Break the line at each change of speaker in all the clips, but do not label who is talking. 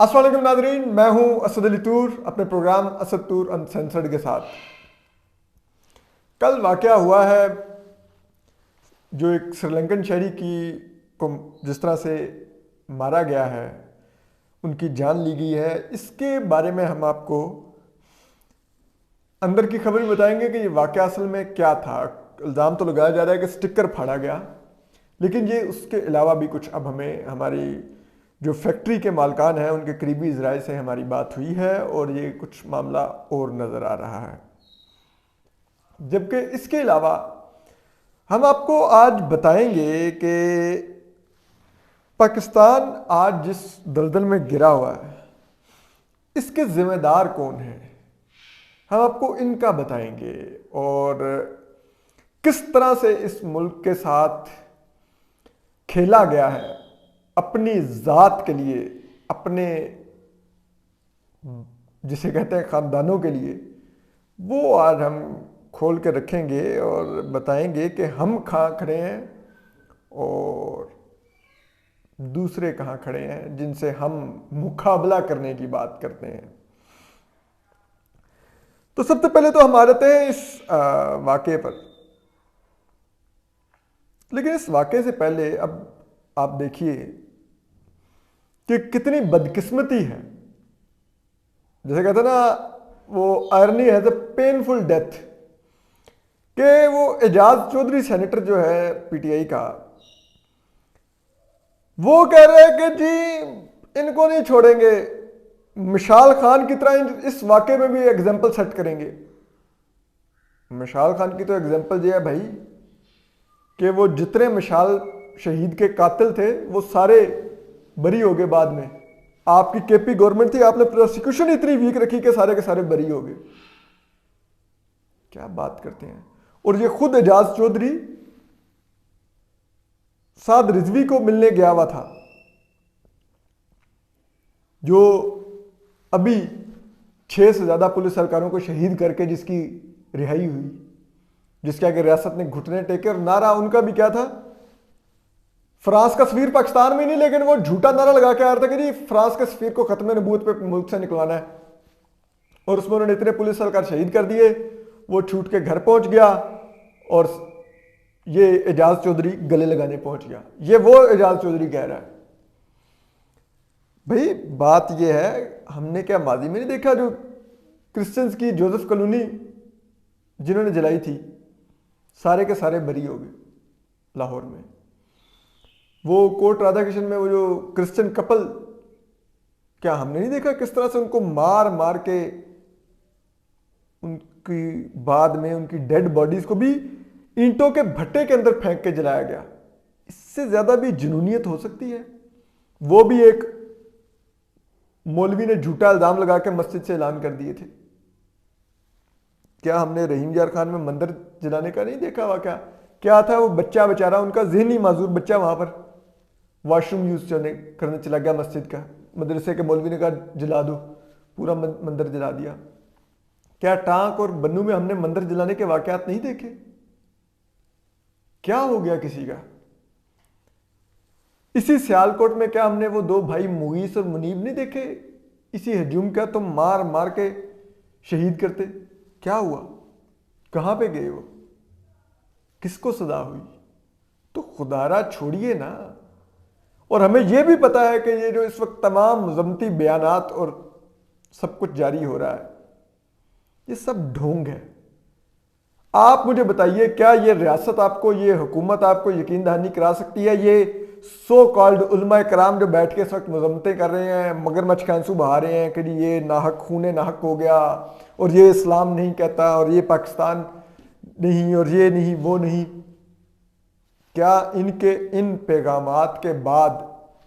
السلام علیکم ناظرین، میں ہوں اسد علی طور اپنے پروگرام اسد طور انسینسرڈ کے ساتھ۔ کل واقعہ ہوا ہے جو ایک سری لنکن شہری کو جس طرح سے مارا گیا ہے، ان کی جان لی گئی ہے، اس کے بارے میں ہم آپ کو اندر کی خبر بتائیں گے کہ یہ واقعہ اصل میں کیا تھا۔ الزام تو لگایا جا رہا ہے کہ سٹکر پھاڑا گیا، لیکن یہ اس کے علاوہ بھی کچھ اب ہمیں ہماری جو فیکٹری کے مالکان ہیں ان کے قریبی ذرائع سے ہماری بات ہوئی ہے اور یہ کچھ معاملہ اور نظر آ رہا ہے۔ جبکہ اس کے علاوہ ہم آپ کو آج بتائیں گے کہ پاکستان آج جس دلدل میں گرا ہوا ہے اس کے ذمہ دار کون ہیں، ہم آپ کو ان کا بتائیں گے، اور کس طرح سے اس ملک کے ساتھ کھیلا گیا ہے اپنی ذات کے لیے، اپنے جسے کہتے ہیں خاندانوں کے لیے، وہ آج ہم کھول کے رکھیں گے اور بتائیں گے کہ ہم کہاں کھڑے ہیں اور دوسرے کہاں کھڑے ہیں جن سے ہم مقابلہ کرنے کی بات کرتے ہیں۔ تو سب سے پہلے تو ہم آ جاتے ہیں اس واقعے پر، لیکن اس واقعے سے پہلے اب آپ دیکھیے کہ کتنی بدقسمتی ہے، جیسے کہتے ہیں نا وہ آئرنی ہے، اے پینفل ڈیتھ، کہ وہ اعجاز چودھری سینیٹر جو ہے پی ٹی آئی کا، وہ کہہ رہے ہیں کہ جی ان کو نہیں چھوڑیں گے، مشال خان کی طرح اس واقعے میں بھی ایگزامپل سیٹ کریں گے۔ مشال خان کی تو ایگزامپل یہ ہے بھائی کہ وہ جتنے مشال شہید کے قاتل تھے وہ سارے بری ہو گئے، بعد میں آپ کی کے پی گورنمنٹ تھی، آپ نے پروسیکیوشن اتنی ویک رکھی کہ سارے کے سارے بری ہو گئے۔ کیا بات کرتے ہیں! اور یہ خود اعجاز چودھری سعد رضوی کو ملنے گیا ہوا تھا، جو ابھی 6 سے زیادہ پولیس اہلکاروں کو شہید کر کے جس کی رہائی ہوئی، جس کے آگے ریاست نے گھٹنے ٹیکے، اور نعرہ ان کا بھی کیا تھا؟ فرانس کا سفیر پاکستان میں نہیں، لیکن وہ جھوٹا نعرہ لگا کے آ رہا تھا کہ جی فرانس کے سفیر کو ختم نبوت پہ ملک سے نکلانا ہے، اور اس میں انہوں نے اتنے پولیس اہلکار شہید کر دیے، وہ چھوٹ کے گھر پہنچ گیا اور یہ اعجاز چودھری گلے لگانے پہنچ گیا۔ یہ وہ اعجاز چودھری کہہ رہا ہے۔ بھئی بات یہ ہے، ہم نے کیا ماضی میں نہیں دیکھا جو کرسچنز کی جوزف کالونی جنہوں نے جلائی تھی، سارے کے سارے بری ہو گئے لاہور میں۔ وہ کوٹ رادھا کرشن میں وہ جو کرسچن کپل، کیا ہم نے نہیں دیکھا کس طرح سے ان کو مار مار کے ان کی بعد میں ان کی ڈیڈ باڈیز کو بھی اینٹوں کے بھٹے کے اندر پھینک کے جلایا گیا؟ اس سے زیادہ بھی جنونیت ہو سکتی ہے؟ وہ بھی ایک مولوی نے جھوٹا الزام لگا کے مسجد سے اعلان کر دیے تھے۔ کیا ہم نے رحیم یار خان میں مندر جلانے کا نہیں دیکھا واقعہ؟ کیا تھا وہ بچہ بیچارہ، ان کا ذہنی معذور بچہ وہاں پر واش روم یوز کرنے چلا گیا مسجد کا، مدرسے کے مولوی نے کہا جلا دو، پورا مندر جلا دیا۔ کیا ٹانک اور بنو میں ہم نے مندر جلانے کے واقعات نہیں دیکھے؟ کیا ہو گیا کسی کا؟ اسی سیالکوٹ میں کیا ہم نے وہ 2 بھائی مغیث اور منیب نہیں دیکھے؟ اسی ہجوم کا تم مار مار کے شہید کرتے؟ کیا ہوا؟ کہاں پہ گئے وہ؟ کس کو سزا ہوئی؟ تو خدا را چھوڑیے نا۔ اور ہمیں یہ بھی پتا ہے کہ یہ جو اس وقت تمام مذمتی بیانات اور سب کچھ جاری ہو رہا ہے، یہ سب ڈھونگ ہے۔ آپ مجھے بتائیے، کیا یہ ریاست آپ کو، یہ حکومت آپ کو یقین دہانی کرا سکتی ہے؟ یہ سو کالڈ علماء کرام جو بیٹھ کے اس وقت مذمتیں کر رہے ہیں، مگرمچھ کے آنسو بہا رہے ہیں کہ جی یہ ناحق خون ناحق ہو گیا، اور یہ اسلام نہیں کہتا، اور یہ پاکستان نہیں، اور یہ نہیں وہ نہیں، کیا ان کے ان پیغامات کے بعد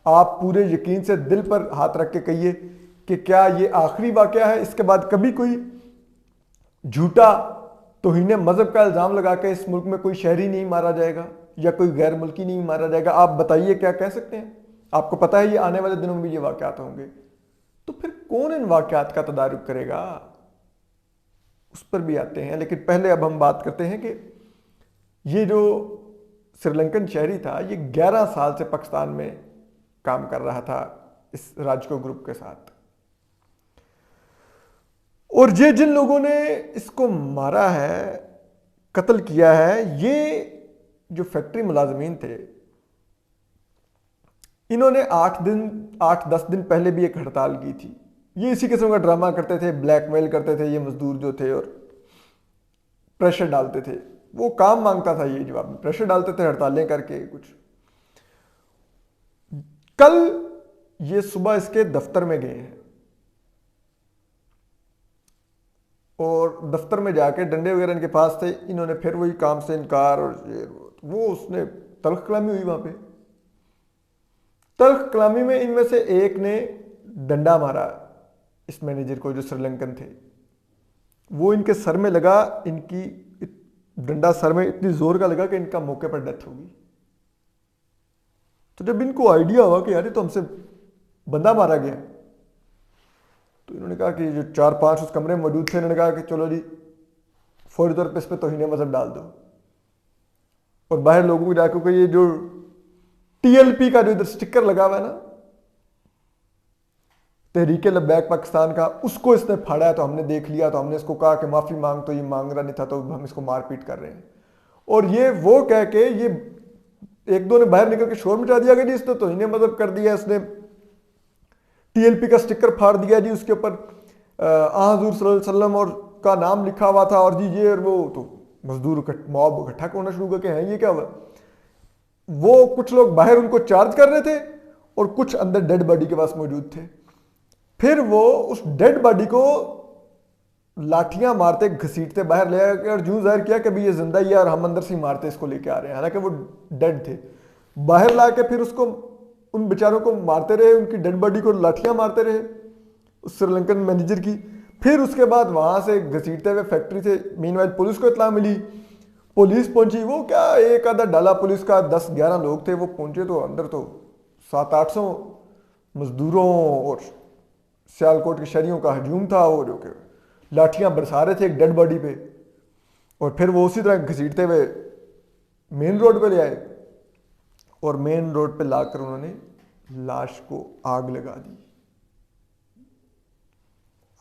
آپ پورے یقین سے دل پر ہاتھ رکھ کے کہیے کہ کیا یہ آخری واقعہ ہے؟ اس کے بعد کبھی کوئی جھوٹا توہین مذہب کا الزام لگا کے اس ملک میں کوئی شہری نہیں مارا جائے گا یا کوئی غیر ملکی نہیں مارا جائے گا؟ آپ بتائیے کیا کہہ سکتے ہیں؟ آپ کو پتہ ہے یہ آنے والے دنوں میں بھی یہ واقعات ہوں گے، تو پھر کون ان واقعات کا تدارک کرے گا؟ اس پر بھی آتے ہیں، لیکن پہلے اب ہم بات کرتے ہیں کہ یہ جو سری لنکن شہری تھا، یہ 11 سال سے پاکستان میں کام کر رہا تھا اس راجکو گروپ کے ساتھ. اور یہ جن لوگوں نے اس کو مارا ہے, قتل کیا ہے, یہ جو فیکٹری ملازمین تھے, انہوں نے 8-10 دن پہلے بھی ایک ہڑتال کی تھی. یہ اسی قسم کا ڈرامہ کرتے تھے, بلیک میل کرتے تھے یہ مزدور جو تھے, اور پریشر ڈالتے تھے. وہ کام مانگتا تھا یہ جواب میں, پریشر ڈالتے تھے ہڑتالیں کر کے کچھ. کل یہ صبح اس کے دفتر میں گئے ہیں, اور دفتر میں جا کے ڈنڈے وغیرہ ان کے پاس تھے. انہوں نے پھر وہی کام سے انکار, اور وہ اس نے تلخ کلامی ہوئی وہاں پہ. تلخ کلامی میں ان میں سے ایک نے ڈنڈا مارا اس مینیجر کو جو سری لنکن تھے. وہ ان کے سر میں لگا, ان کی ڈنڈا سر میں اتنی زور کا لگا کہ ان کا موقع پر ڈیتھ ہوگی. تو جب ان کو آئیڈیا ہوا کہ یار یہ تو ہم سے بندہ مارا گیا, تو انہوں نے کہا کہ جو 4-5 اس کمرے میں موجود تھے, انہوں نے کہا کہ چلو جی فوری طور پہ اس پہ توہین مذہب ڈال دو. اور باہر لوگوں کو جا کے یہ جو TLP کا جو ادھر سٹکر لگا ہوا ہے نا, تحریک لبیک پاکستان کا, اس کو اس نے پھاڑا ہے. تو ہم نے دیکھ لیا, تو ہم نے اس کو کہا کہ معافی مانگ, تو یہ مانگ رہا نہیں تھا, تو ہم اس کو مار پیٹ کر رہے ہیں. اور یہ وہ کہہ کے یہ ایک دو نے باہر نکل کے شور مچا دیا کہ جی اس نے توہین مذہب کر دیا, اس نے TLP کا سٹکر پھاڑ دیا جی, اس کے اوپر حضور صلی اللہ علیہ وسلم اور کا نام لکھا ہوا تھا, اور جی یہ اور وہ. تو مزدور موب اکٹھا ہونا شروع کر کے ہیں یہ کیا ہوا. وہ کچھ لوگ باہر ان کو چارج کر رہے تھے, اور کچھ اندر ڈیڈ باڈی کے پاس موجود تھے. پھر وہ اس ڈیڈ باڈی کو لاٹھیاں مارتے گھسیٹتے باہر لے آئے, اور جو ظاہر کیا کہ بھی یہ زندہ ہی ہے اور ہم اندر سے ہی مارتے اس کو لے کے آ رہے ہیں, حالانکہ وہ ڈیڈ تھے. باہر لا کے پھر اس کو ان بیچاروں کو مارتے رہے, ان کی ڈیڈ باڈی کو لاٹھیاں مارتے رہے اس سری لنکن مینیجر کی. پھر اس کے بعد وہاں سے گھسیٹتے ہوئے فیکٹری سے مین وائل پولیس کو اطلاع ملی, پولیس پہنچی. وہ کیا ایک آدھا ڈالا پولیس کا, 10-11 لوگ تھے, وہ پہنچے تو اندر تو 700-800 مزدوروں اور سیالکوٹ کے شہریوں کا ہجوم تھا, وہ جو کہ لاٹھیاں برسا رہے تھے ایک ڈیڈ باڈی پہ. اور پھر وہ اسی طرح گھسیٹتے ہوئے مین روڈ پہ لے آئے, اور مین روڈ پہ لا کر انہوں نے لاش کو آگ لگا دی.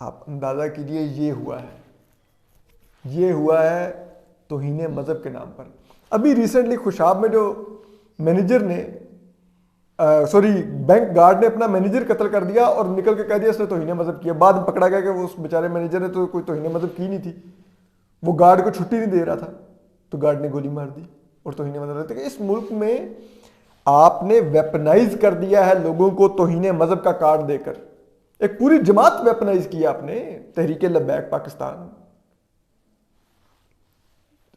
آپ اندازہ کیجئے یہ ہوا ہے توہین مذہب کے نام پر. ابھی ریسنٹلی خوشاب میں جو مینیجر نے بینک گارڈ نے اپنا مینیجر قتل کر دیا اور نکل کے کہہ دیا اس نے توہین مذہب کیا. بعد میں پکڑا گیا کہ وہ اس بیچارے مینیجر نے تو کوئی توہین مذہب کی نہیں تھی, وہ گارڈ کو چھٹی نہیں دے رہا تھا, تو گارڈ نے گولی مار دی اور توہین مذہب. اس ملک میں آپ نے ویپنائز کر دیا ہے لوگوں کو توہین مذہب کا کارڈ دے کر. ایک پوری جماعت ویپنائز کیا آپ نے, تحریک لبیک پاکستان.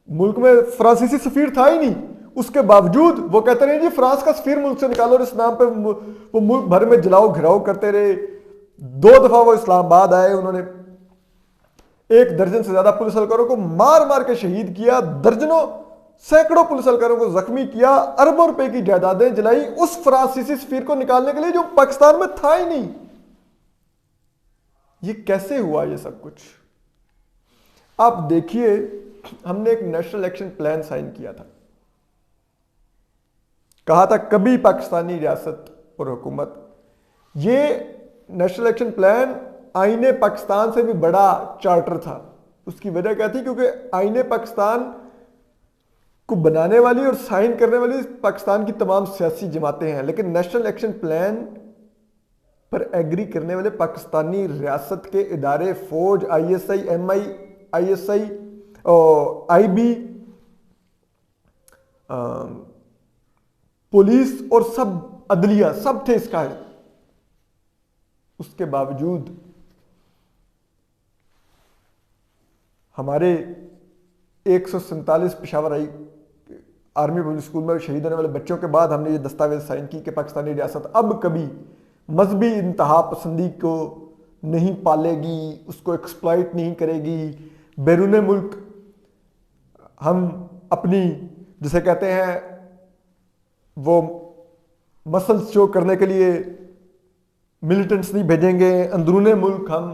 ملک میں فرانسیسی سفیر تھا ہی نہیں, اس کے باوجود وہ کہتے رہے جی فرانس کا سفیر ملک سے نکالو, اور اس نام پہ وہ ملک بھر میں جلاؤ گھراؤ کرتے رہے. 2 دفعہ وہ اسلام آباد آئے, انہوں نے 1 درجن سے زیادہ پولیس اہلکاروں کو مار مار کے شہید کیا, درجنوں سینکڑوں پولیس اہلکاروں کو زخمی کیا, اربوں روپے کی جائیدادیں جلائی اس فرانسیسی سفیر کو نکالنے کے لیے جو پاکستان میں تھا ہی نہیں. یہ کیسے ہوا یہ سب کچھ؟ آپ دیکھیے, ہم نے ایک نیشنل ایکشن پلان سائن کیا تھا, کہا تھا کبھی پاکستانی ریاست اور حکومت. یہ نیشنل ایکشن پلان آئین پاکستان سے بھی بڑا چارٹر تھا. اس کی وجہ کیا تھی؟ کیونکہ آئین پاکستان کو بنانے والی اور سائن کرنے والی پاکستان کی تمام سیاسی جماعتیں ہیں, لیکن نیشنل ایکشن پلان پر ایگری کرنے والے پاکستانی ریاست کے ادارے, فوج, ISI, MI, ISI, IB, police اور سب عدلیہ, سب تھے اس کا. اس کے باوجود ہمارے 147 پشاور آرمی پبلک اسکول میں شہید ہونے والے بچوں کے بعد ہم نے یہ دستاویز سائن کی کہ پاکستانی ریاست اب کبھی مذہبی انتہا پسندی کو نہیں پالے گی, اس کو ایکسپلائٹ نہیں کرے گی. بیرون ملک ہم اپنی جسے کہتے ہیں وہ مسلس شو کرنے کے لیے ملیٹنٹس نہیں بھیجیں گے. اندرون ملک ہم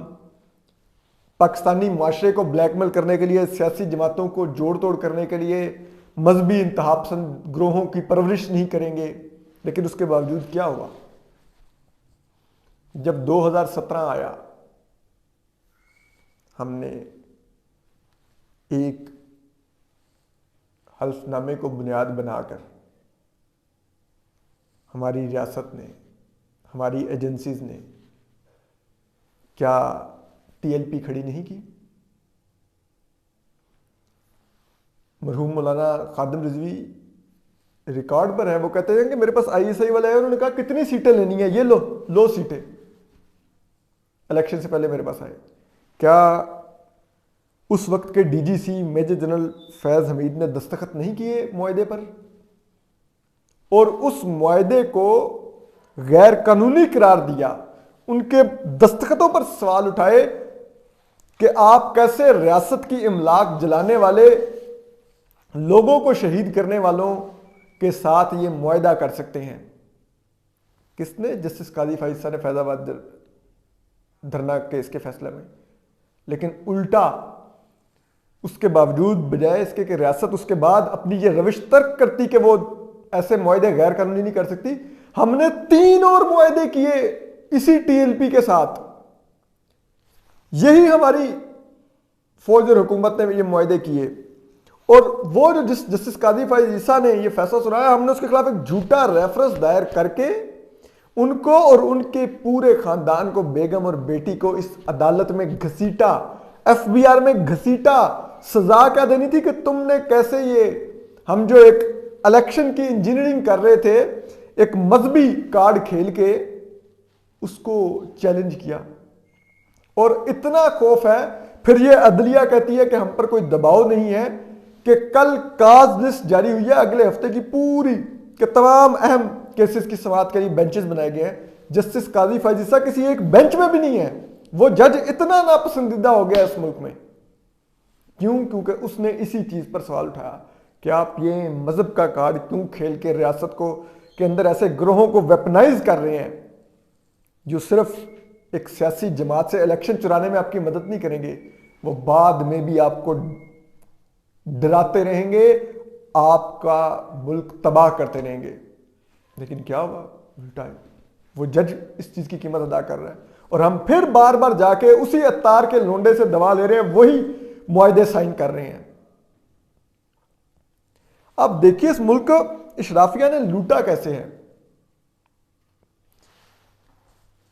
پاکستانی معاشرے کو بلیک میل کرنے کے لیے, سیاسی جماعتوں کو جوڑ توڑ کرنے کے لیے مذہبی انتہا پسند گروہوں کی پرورش نہیں کریں گے. لیکن اس کے باوجود کیا ہوا؟ جب 2017 آیا ہم نے ایک حلف نامے کو بنیاد بنا کر ہماری ریاست نے، ہماری ایجنسیز نے کیا ٹی ایل پی کھڑی نہیں کی؟ مرحوم مولانا خادم رضوی ریکارڈ پر ہے، وہ کہتے ہیں کہ میرے پاس آئی ایس آئی والے ہیں، انہوں نے کہا کتنی سیٹیں لینی ہیں، یہ لو سیٹیں، الیکشن سے پہلے میرے پاس آئے۔ کیا اس وقت کے ڈی جی سی میجر جنرل فیض حمید نے دستخط نہیں کیے معاہدے پر، اور اس معاہدے کو غیر قانونی قرار دیا؟ ان کے دستخطوں پر سوال اٹھائے کہ آپ کیسے ریاست کی املاک جلانے والے لوگوں کو شہید کرنے والوں کے ساتھ یہ معاہدہ کر سکتے ہیں؟ کس نے؟ جسٹس قاضی فائز صاحب نے فیض آباد دھرنا کیس کے فیصلے میں۔ لیکن الٹا اس کے باوجود بجائے اس کے کہ ریاست اس کے بعد اپنی یہ روش ترک کرتی کہ وہ ایسے معاہدے غیر قانونی نہیں کر سکتی، ہم نے 3 اور معاہدے کیے اسی ٹی ایل پی کے ساتھ۔ یہی ہماری فوج اور حکومت نے یہ معاہدے کیے، اور وہ جو جسٹس قاضی فائز عیسیٰ نے یہ فیصلہ سنایا، ہم نے اس کے خلاف ایک جھوٹا ریفرنس دائر کر کے ان کو اور ان کے پورے خاندان کو، بیگم اور بیٹی کو اس عدالت میں گھسیٹا، ایف بی آر میں گھسیٹا۔ سزا کیا دینی تھی کہ تم نے کیسے یہ ہم جو ایک الیکشن کی انجینئرنگ کر رہے تھے، ایک مذہبی کارڈ کھیل کے اس کو چیلنج کیا۔ اور اتنا خوف ہے، پھر یہ عدلیہ کہتی ہے کہ ہم پر کوئی دباؤ نہیں ہے، کہ کل کاز لسٹ جاری ہوئی ہے اگلے ہفتے کی پوری، کہ تمام اہم کیسز کی سماعت کے لیے بینچز بنائے گئے ہیں۔ جسٹس قاضی فائز عیسیٰ کسی ایک بینچ میں بھی نہیں ہے، وہ جج اتنا ناپسندیدہ ہو گیا اس ملک میں۔ کیوں؟ کیونکہ اس نے اسی چیز پر سوال اٹھایا کہ آپ یہ مذہب کا کارڈ کیوں کھیل کے ریاست کو کے اندر ایسے گروہوں کو ویپنائز کر رہے ہیں جو صرف ایک سیاسی جماعت سے الیکشن چرانے میں آپ کی مدد نہیں کریں گے، وہ بعد میں بھی آپ کو ڈراتے رہیں گے، آپ کا ملک تباہ کرتے رہیں گے۔ لیکن کیا ہوا؟ الٹا ہے، وہ جج اس چیز کی قیمت ادا کر رہا ہے، اور ہم پھر بار بار جا کے اسی عطار کے لونڈے سے دوا لے رہے ہیں، وہی معاہدے سائن کر رہے ہیں۔ اب دیکھیے اس ملک کو اشرافیہ نے لوٹا کیسے ہے۔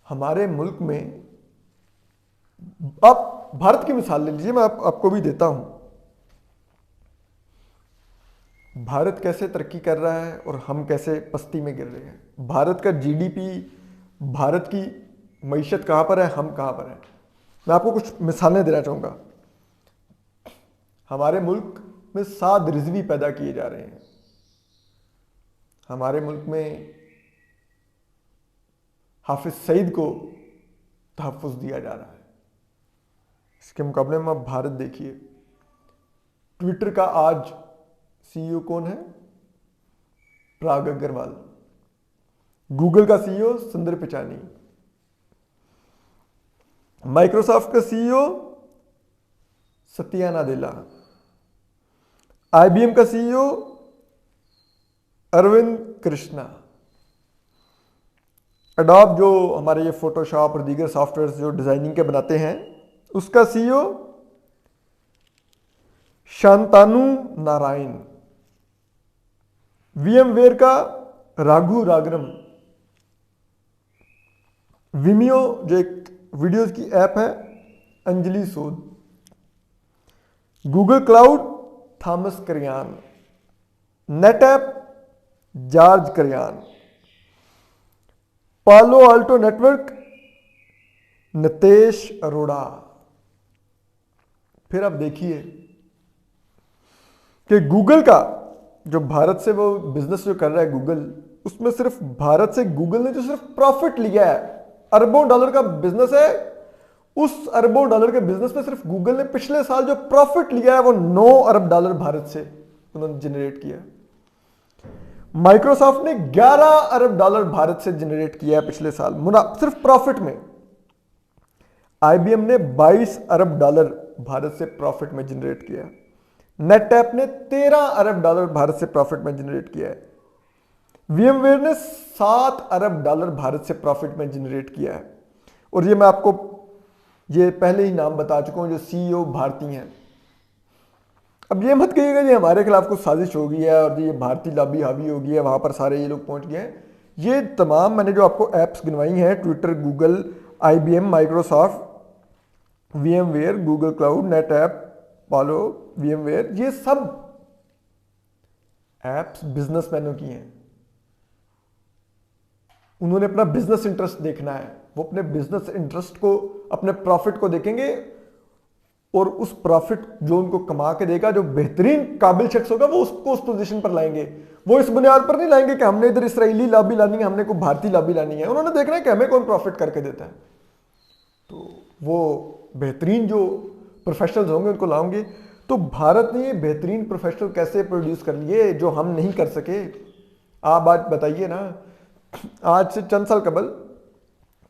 ہمارے ملک میں آپ بھارت کی مثال لے لیجیے، میں آپ کو بھی دیتا ہوں۔ بھارت کیسے ترقی کر رہا ہے اور ہم کیسے پستی میں گر رہے ہیں۔ بھارت کا جی ڈی پی، بھارت کی معیشت کہاں پر ہے، ہم کہاں پر ہیں۔ میں آپ کو کچھ مثالیں دینا چاہوں گا۔ ہمارے ملک میں 7 رضوی پیدا کیے جا رہے ہیں۔ ہمارے ملک میں حافظ سعید کو تحفظ دیا جا رہا ہے۔ اس کے مقابلے میں آپ بھارت دیکھیے، ٹویٹر کا آج سی ای او کون ہے؟ پراگ اگروال۔ گوگل کا سی ای او سندر پچانی۔ مائکروسافٹ کا سی ای او ستیا ناڈیلا۔ آئی بی ایم کا سی ای او اروند کرشنا۔ اڈوب جو ہمارے یہ فوٹو شاپ اور دیگر سافٹ ویئر جو ڈیزائننگ کے بناتے ہیں، اس کا سی ای او شانتانو نارائن۔ وی ایم ویئر کا راگھو راگرم۔ ویمیو جو ایک ویڈیوز کی ایپ ہے، Anjali Sood. Google Cloud Thomas Kurian. NetApp George Kurian. Palo Alto network Nitish Arora. پھر آپ دیکھیے کہ گوگل کا جو بھارت سے وہ بزنس جو کر رہا ہے گوگل، اس میں صرف بھارت سے گوگل نے جو صرف پروفٹ لیا ہے، اربوں ڈالر کا بزنس ہے، اس اربوں ڈالر کے بزنس میں صرف گوگل نے پچھلے سال جو پروفٹ لیا ہے وہ 9 ارب ڈالر بھارت سے انہوں نے جنریٹ کیا۔ مائکروسافٹ نے 11 ارب ڈالر بھارت سے جنریٹ کیا ہے پچھلے سال صرف پروفٹ میں۔ آئی بی ایم نے 22 ارب ڈالر بھارت سے پروفٹ میں جنریٹ کیا ہے۔ نیٹ ایپ نے 13 ارب ڈالر بھارت سے پروفٹ میں جنریٹ کیا ہے۔ وی ایم ویئر نے 7 ارب ڈالر بھارت سے پروفٹ میں جنریٹ کیا ہے۔ اور یہ میں آپ کو یہ پہلے ہی نام بتا چکا ہوں جو CEO بھارتی ہیں. اب یہ مت کہیے گا یہ ہمارے خلاف کچھ سازش ہو گئی ہے اور یہ بھارتی لابی حاوی ہو گئی ہے, وہاں پر سارے یہ لوگ پہنچ گئے ہیں. یہ تمام میں نے جو آپ کو ایپس گنوائی ہیں, Twitter, Google, IBM, Microsoft, VMware, Google Cloud, NetApp, Palo, VMware, یہ سب ایپس بزنس مینوں کی ہیں. انہوں نے اپنا بزنس انٹرسٹ دیکھنا ہے, وہ اپنے بزنس انٹرسٹ کو, اپنے پروفٹ کو دیکھیں گے, اور اس پروفٹ جو ان کو کما کے دے گا, جو بہترین قابل شخص ہوگا, وہ اس کو اس پوزیشن پر لائیں گے. وہ اس بنیاد پر نہیں لائیں گے کہ ہم نے ادھر اسرائیلی لابی لانی ہے, ہم نے کوئی بھارتی لابی لانی ہے. انہوں نے دیکھنا ہے کہ ہمیں کون پروفٹ کر کے دیتا ہے. تو وہ بہترین جو پروفیشنلز ہوں گے ان کو لاؤں گے. تو بھارت نے یہ بہترین پروفیشنل کیسے پروڈیوس کر لیے جو ہم نہیں کر سکے؟ آپ آج بتائیے نا. آج سے چند سال قبل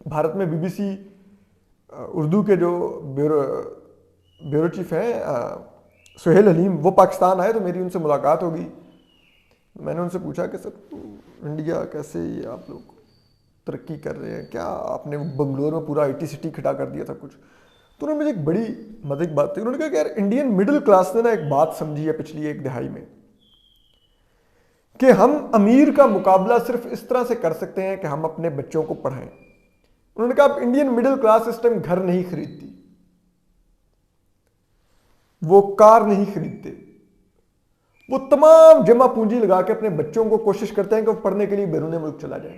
بھارت میں BBC اردو کے جو بیورو چیف ہیں سہیل حلیم, وہ پاکستان آئے تو میری ان سے ملاقات ہوگی. میں نے ان سے پوچھا کہ سر انڈیا کیسے یہ آپ لوگ ترقی کر رہے ہیں, کیا آپ نے بنگلور میں پورا IT سٹی کھڑا کر دیا تھا کچھ؟ تو انہوں نے مجھے ایک بڑی مدد بات تھی. انہوں نے کہا کہ یار انڈین مڈل کلاس نے نا ایک بات سمجھی ہے پچھلی 1 دہائی میں کہ ہم امیر کا مقابلہ صرف اس طرح سے کر سکتے ہیں کہ ہم اپنے بچوں کو پڑھائیں. انہوں نے کہا اب انڈین مڈل کلاس اس ٹائم گھر نہیں خریدتی, وہ کار نہیں خریدتے, وہ تمام جمع پونجی لگا کے اپنے بچوں کو کوشش کرتے ہیں کہ وہ پڑھنے کے لیے بیرون ملک چلا جائے,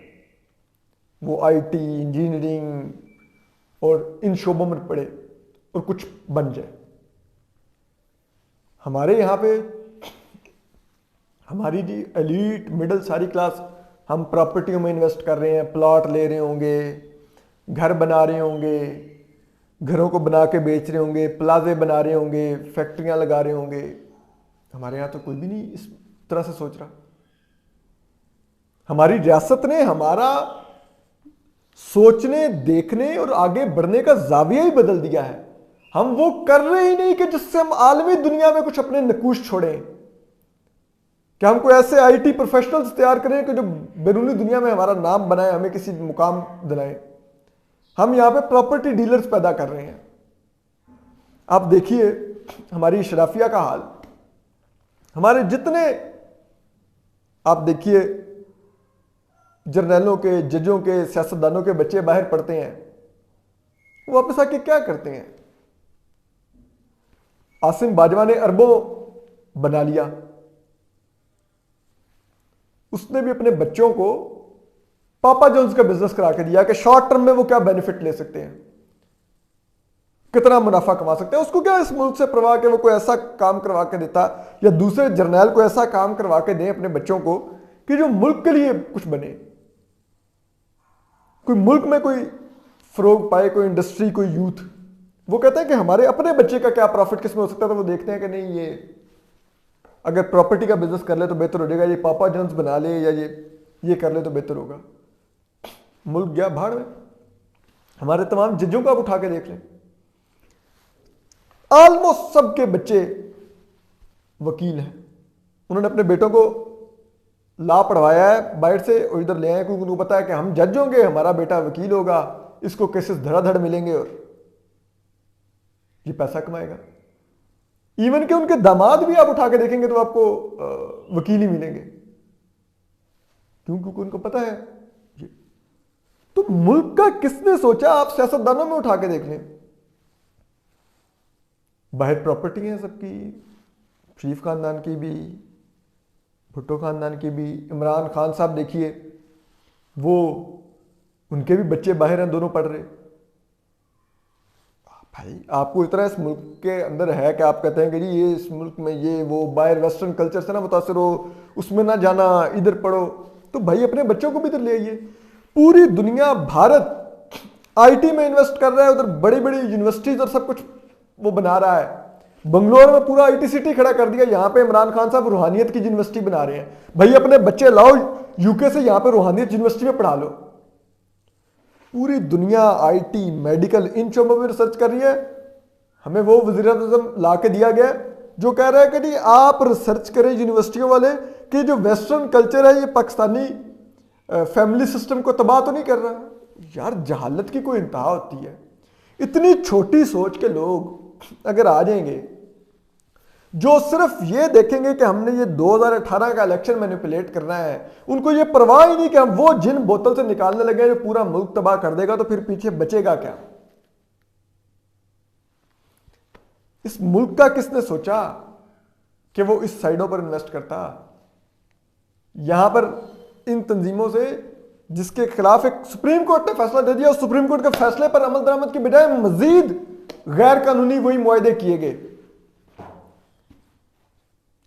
وہ IT, انجینئرنگ اور ان شعبوں میں پڑھے اور کچھ بن جائے. ہمارے یہاں پہ ہماری جی ایلیٹ مڈل ساری کلاس, ہم پراپرٹیوں میں انویسٹ کر رہے ہیں, پلاٹ لے رہے ہوں گے, گھر بنا رہے ہوں گے, گھروں کو بنا کے بیچ رہے ہوں گے, پلازے بنا رہے ہوں گے, فیکٹریاں لگا رہے ہوں گے. ہمارے یہاں تو کوئی بھی نہیں اس طرح سے سوچ رہا. ہماری ریاست نے ہمارا سوچنے, دیکھنے اور آگے بڑھنے کا زاویہ ہی بدل دیا ہے. ہم وہ کر رہے ہی نہیں کہ جس سے ہم عالمی دنیا میں کچھ اپنے نقوش چھوڑیں, کہ ہم کوئی ایسے IT پروفیشنلز تیار کریں کہ جو بیرونی دنیا میں ہمارا نام بنائے, ہمیں کسی مقام دلائیں. ہم یہاں پہ پراپرٹی ڈیلرز پیدا کر رہے ہیں. آپ دیکھیے ہماری اشرافیہ کا حال, ہمارے جتنے آپ دیکھیے جرنیلوں کے, ججوں کے, سیاستدانوں کے بچے باہر پڑھتے ہیں, وہ واپس آ کے کیا کرتے ہیں؟ عاصم باجوہ نے اربوں بنا لیا, اس نے بھی اپنے بچوں کو پاپا جونز کا بزنس کرا کے دیا کہ شارٹ ٹرم میں وہ کیا بینیفٹ لے سکتے ہیں, کتنا منافع کما سکتے ہیں. اس کو کیا اس ملک سے پرواہ کہ وہ کوئی ایسا کام کروا کے دیتا یا دوسرے جرنیل کو ایسا کام کروا کے دیں اپنے بچوں کو کہ جو ملک کے لیے کچھ بنے, کوئی ملک میں کوئی فروغ پائے, کوئی انڈسٹری, کوئی یوتھ. وہ کہتے ہیں کہ ہمارے اپنے بچے کا کیا پروفٹ کس میں ہو سکتا ہے, تو وہ دیکھتے ہیں کہ نہیں یہ اگر پراپرٹی کا بزنس کر لے تو بہتر ہو جائے گا, یہ پاپا جونز بنا لے یا یہ کر لے تو بہتر ہوگا. ملک گیا بھاڑ میں. ہمارے تمام ججوں کو آپ اٹھا کے دیکھ لیں, آلموسٹ سب کے بچے وکیل ہیں. انہوں نے اپنے بیٹوں کو لا پڑھوایا ہے باہر سے اور ادھر لے آئے کیونکہ ان کو پتا ہے کہ ہم جج ہوں گے, ہمارا بیٹا وکیل ہوگا, اس کو کیسز دھڑا دھڑ ملیں گے اور یہ پیسہ کمائے گا. ایون کہ ان کے داماد بھی آپ اٹھا کے دیکھیں گے تو آپ کو وکیل ہی ملیں گے, کیونکہ ان کو پتا ہے. تو ملک کا کس نے سوچا؟ آپ سیاستدانوں میں اٹھا کے دیکھ لیں, باہر پراپرٹی ہیں سب کی, شریف خاندان کی بھی, بھٹو خاندان کی بھی. عمران خان صاحب دیکھیے, وہ ان کے بھی بچے باہر ہیں, دونوں پڑھ رہے. بھائی آپ کو اتنا اس ملک کے اندر ہے کہ آپ کہتے ہیں کہ جی یہ اس ملک میں یہ وہ باہر ویسٹرن کلچر سے نہ متاثر ہو, اس میں نہ جانا, ادھر پڑھو. تو بھائی اپنے بچوں کو بھی ادھر لے آئیے. پوری دنیا, بھارت IT میں انویسٹ کر رہا ہے, ادھر بڑی بڑی یونیورسٹیز اور سب کچھ وہ بنا رہا ہے. بنگلور میں پورا IT سٹی کھڑا کر دیا, یہاں پہ عمران خان صاحب روحانیت کی یونیورسٹی بنا رہے ہیں. بھائی اپنے بچے لاؤ UK سے, یہاں پہ روحانیت یونیورسٹی میں پڑھا لو. پوری دنیا IT, میڈیکل, ان شعبوں میں ریسرچ کر رہی ہے. ہمیں وہ وزیر اعظم لا کے دیا گیا جو کہہ رہا ہے کہ جی آپ ریسرچ کریں یونیورسٹیوں والے کہ جو ویسٹرن کلچر ہے یہ پاکستانی فیملی سسٹم کو تباہ تو نہیں کر رہا. یار جہالت کی کوئی انتہا ہوتی ہے. اتنی چھوٹی سوچ کے لوگ اگر آ جائیں گے جو صرف یہ دیکھیں گے کہ ہم نے یہ 2018 کا الیکشن مینیپولیٹ کرنا ہے, ان کو یہ پرواہ ہی نہیں کہ ہم وہ جن بوتل سے نکالنے لگے جو پورا ملک تباہ کر دے گا, تو پھر پیچھے بچے گا کیا؟ اس ملک کا کس نے سوچا کہ وہ اس سائڈوں پر انویسٹ کرتا؟ یہاں پر ان تنظیموں سے جس کے خلاف ایک سپریم کورٹ نے فیصلہ دے دیا, اس سپریم کورٹ کے فیصلے پر عمل درآمد کی بجائے مزید غیر قانونی وہی معاہدے کیے گئے.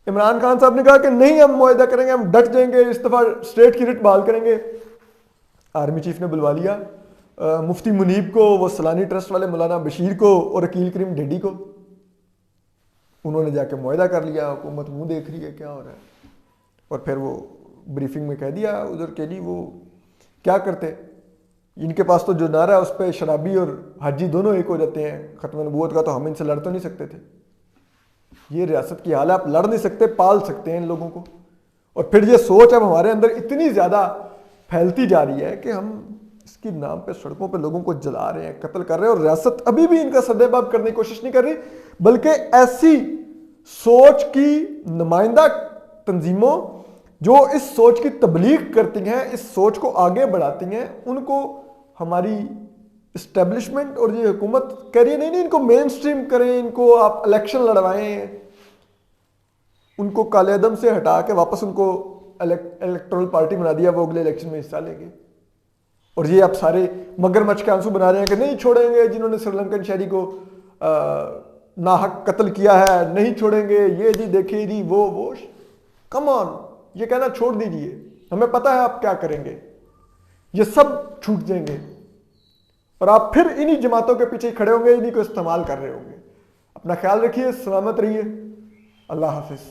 عمران خان صاحب نے کہا کہ نہیں ہم معاہدہ کریں گے, ہم ڈٹ جائیں گے, اس دفعہ اسٹیٹ کی ریٹ بحال کریں گے. آرمی چیف نے بلوا لیا مفتی منیب کو, وہ سلانی ٹرسٹ والے مولانا بشیر کو اور عقیل کریم ڈھیڈی کو. انہوں نے جا کے معاہدہ کر لیا, حکومت منہ دیکھ رہی ہے کیا ہو رہا ہے. اور پھر وہ بریفنگ میں کہہ دیا ادھر کے لیے وہ کیا کرتے, ان کے پاس تو جو نعرہ ہے اس پہ شرابی اور حاجی دونوں ایک ہو جاتے ہیں, ختم نبوت کا, تو ہم ان سے لڑ تو نہیں سکتے تھے. یہ ریاست کی حال ہے, آپ لڑ نہیں سکتے, پال سکتے ہیں ان لوگوں کو. اور پھر یہ سوچ اب ہمارے اندر اتنی زیادہ پھیلتی جا رہی ہے کہ ہم اس کی نام پہ سڑکوں پہ لوگوں کو جلا رہے ہیں, قتل کر رہے ہیں, اور ریاست ابھی بھی ان کا سدباب کرنے کی کوشش نہیں کر رہی, بلکہ ایسی سوچ کی نمائندہ تنظیموں جو اس سوچ کی تبلیغ کرتی ہیں, اس سوچ کو آگے بڑھاتی ہیں, ان کو ہماری اسٹیبلشمنٹ اور یہ حکومت کہہ رہی ہے نہیں ان کو مین سٹریم کریں, ان کو آپ الیکشن لڑوائیں, ان کو کالے عدم سے ہٹا کے واپس ان کو الیکٹرل پارٹی بنا دیا, وہ اگلے الیکشن میں حصہ لیں گے. اور یہ آپ سارے مگرمچھ کے آنسو بنا رہے ہیں کہ نہیں چھوڑیں گے جنہوں نے سری لنکن شہری کو ناحق قتل کیا ہے, نہیں چھوڑیں گے, یہ جی دیکھیں جی وہ کم آن, یہ کہنا چھوڑ دیجئے, ہمیں پتہ ہے آپ کیا کریں گے, یہ سب چھوٹ جائیں گے, اور آپ پھر انہی جماعتوں کے پیچھے کھڑے ہوں گے, انہی کو استعمال کر رہے ہوں گے. اپنا خیال رکھیے, سلامت رہیے, اللہ حافظ.